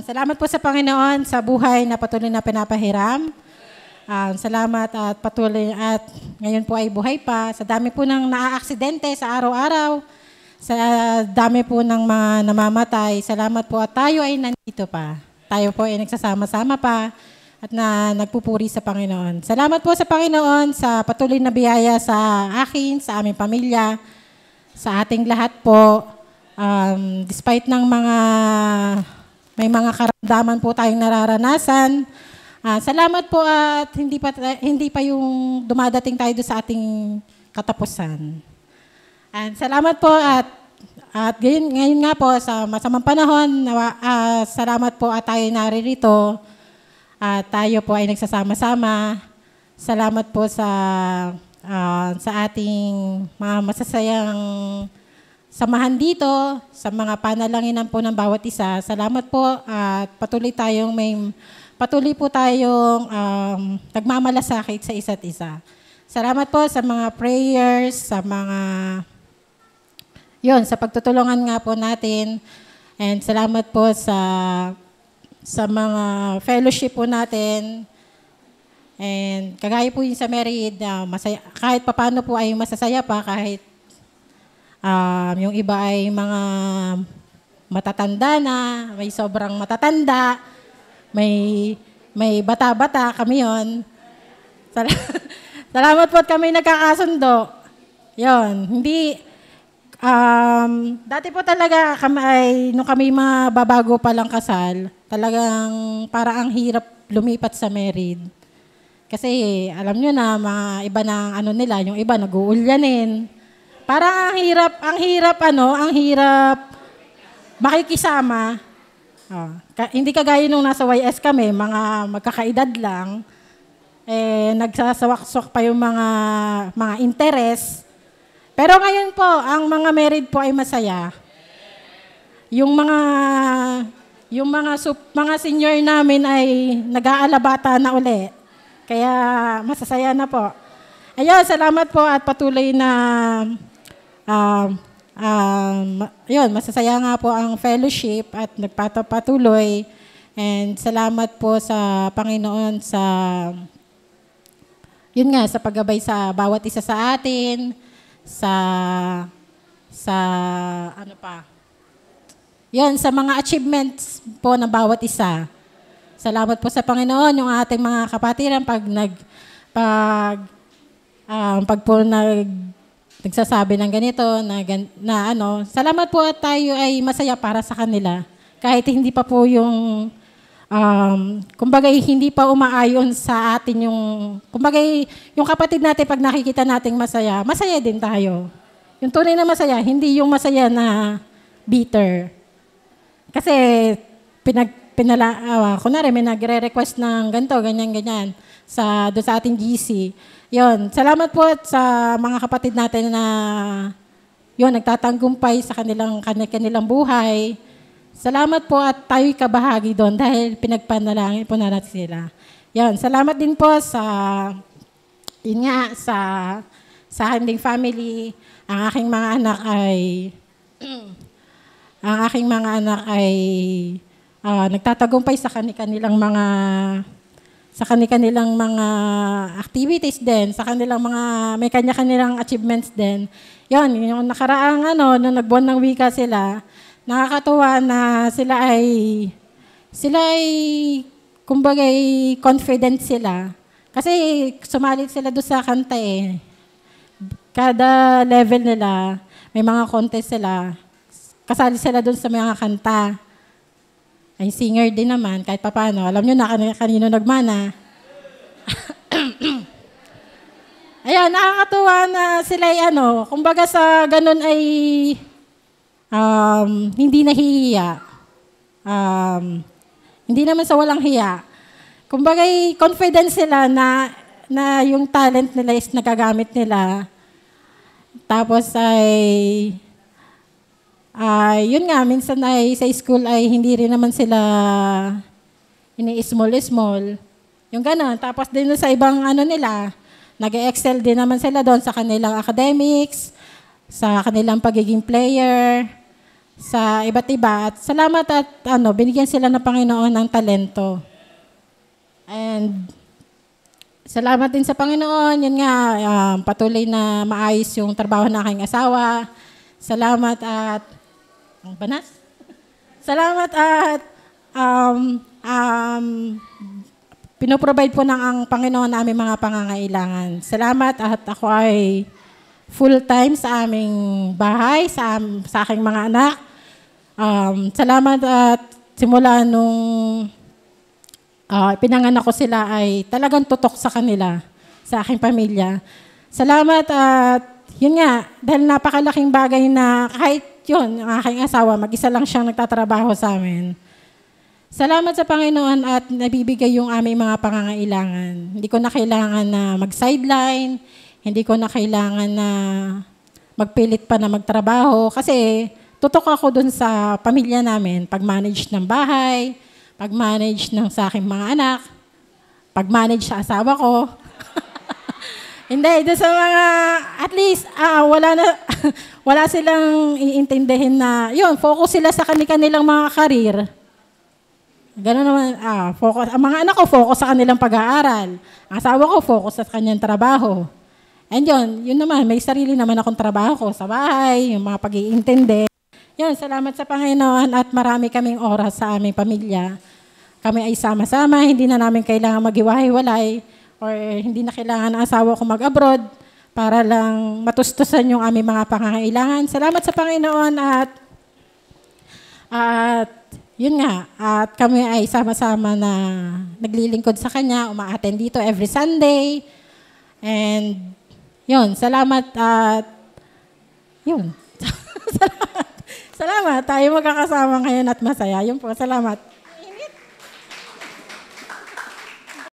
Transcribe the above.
Salamat po sa Panginoon sa buhay na patuloy na pinapahiram. Salamat at patuloy at ngayon po ay buhay pa. Sa dami po ng naaaksidente sa araw-araw, sa dami po ng mga namamatay, salamat po at tayo ay nandito pa. Tayo po ay nagsasama-sama pa at nagpupuri sa Panginoon. Salamat po sa Panginoon sa patuloy na biyaya sa akin, sa aming pamilya, sa ating lahat po. Despite ng may mga karamdaman po tayong nararanasan, salamat po at hindi pa yung dumadating tayo sa ating katapusan. And salamat po at ngayon nga po sa masamang panahon, salamat po at tayo naririto at tayo po ay nagsasama-sama. Salamat po sa ating mga masasayang samahan dito, sa mga panalanginan po ng bawat isa. Salamat po at patuloy po tayong nagmamalasakit sa isa't isa. Salamat po sa mga prayers, sa pagtutulungan nga po natin. And salamat po sa mga fellowship po natin. And kagaya po yung sa Merid, masaya, kahit papano po ay masasaya pa kahit yung iba ay mga matatanda na, may sobrang matatanda, may bata-bata kami yon. Salamat po at kami nagkakasundo. Yon, hindi, dati po talaga nung kami mababago pa lang kasal, talagang para ang hirap lumipat sa Merid. Kasi alam nyo na, mga iba na nila, yung iba nag-uulyanin. Parang ang hirap makikisama. Hindi kagaya nung nasa YS kami, mga magkakaedad lang, nagsasawak-swak pa yung mga interes. Pero ngayon po, ang mga married po ay masaya. Yung mga senior namin ay nag-aalabata na uli. Kaya masasaya na po. Ayun, salamat po at patuloy na masasaya nga po ang fellowship at nagpapatuloy. And salamat po sa Panginoon sa paggabay sa bawat isa sa atin, sa sa mga achievements po ng bawat isa. Salamat po sa Panginoon, yung ating mga kapatiran nagsasabi ng ganito, salamat po at tayo ay masaya para sa kanila. Kahit hindi pa po yung, kumbaga hindi pa umaayon sa atin yung kapatid natin pag nakikita nating masaya, masaya din tayo. Yung tunay na masaya, hindi yung masaya na bitter. Kasi kunwari may nagre-request ng ganito, ganyan, doon sa ating GC. Yon, salamat po sa mga kapatid natin na nagtatanggumpay sa kanilang buhay. Salamat po at tayo'y kabahagi doon dahil pinagpanalangin po natin sila. Yon, salamat din po sa handing family. Ang aking mga anak ay nagtatagumpay sa kanilang mga activities din, may kanya-kanilang achievements din. Yon, yung nakaraang nung nagbuwan ng wika sila, nakakatuwa na sila ay kumbaga confident sila. Kasi sumali sila doon sa kanta eh. Kada level nila, may mga contest sila. Kasali sila doon sa mga kanta. Ay singer din naman, kahit papaano. Alam nyo na kanino nagmana. Ayan, nakakatuwa na sila ay kumbaga sa ganun ay hindi nahihiya. Hindi naman sa walang hiya. Kumbaga confidence sila na yung talent nila is nagagamit nila. Tapos yun nga, minsan ay sa school ay hindi rin naman sila ini-small. Yung gano'n. Tapos din sa ibang nila, nag-excel din naman sila doon sa kanilang academics, sa kanilang pagiging player. sa iba't iba. At salamat at binigyan sila ng Panginoon ng talento. And salamat din sa Panginoon. Yun nga, patuloy na maayos yung trabaho ng aking asawa. Salamat at banas. Salamat at pinoprovide po ng ang Panginoon na aming mga pangangailangan. Salamat at ako ay full-time sa aming bahay, sa aking mga anak. Salamat at simula nung pinanganak ko sila ay talagang tutok sa kanila, sa aking pamilya. Salamat at yun nga, dahil napakalaking bagay na kahit yun, ang aking asawa, mag-isa lang siyang nagtatrabaho sa amin. Salamat sa Panginoon at nabibigay yung aming mga pangangailangan. Hindi ko na kailangan na mag-sideline, hindi ko na kailangan na magpilit pa na magtrabaho kasi tutok ako dun sa pamilya namin, pag-manage ng bahay, pag-manage ng sa aking mga anak, pag-manage sa asawa ko. Hindi, doon sa mga, at least, wala silang iintindihin na, yun, focus sila sa kanilang mga karir. Gano'n naman, focus, ang mga anak ko, focus sa kanilang pag-aaral. Ang asawa ko, focus sa kanyang trabaho. And yun naman, may sarili naman akong trabaho ko sa bahay, yung mga pag-iintindi. Yun, salamat sa Panginoon at marami kaming oras sa aming pamilya. Kami ay sama-sama, hindi na namin kailangan maghiwa-hiwalay or hindi na kailangan ng asawa ko mag-abroad para lang matustusan yung aming mga pangangailangan. Salamat sa Panginoon at yun nga, at kami ay sama-sama na naglilingkod sa Kanya, umaattend dito every Sunday. And yun, salamat at yun. Salamat. Tayo magkakasama ngayon at masaya. Yun po, salamat.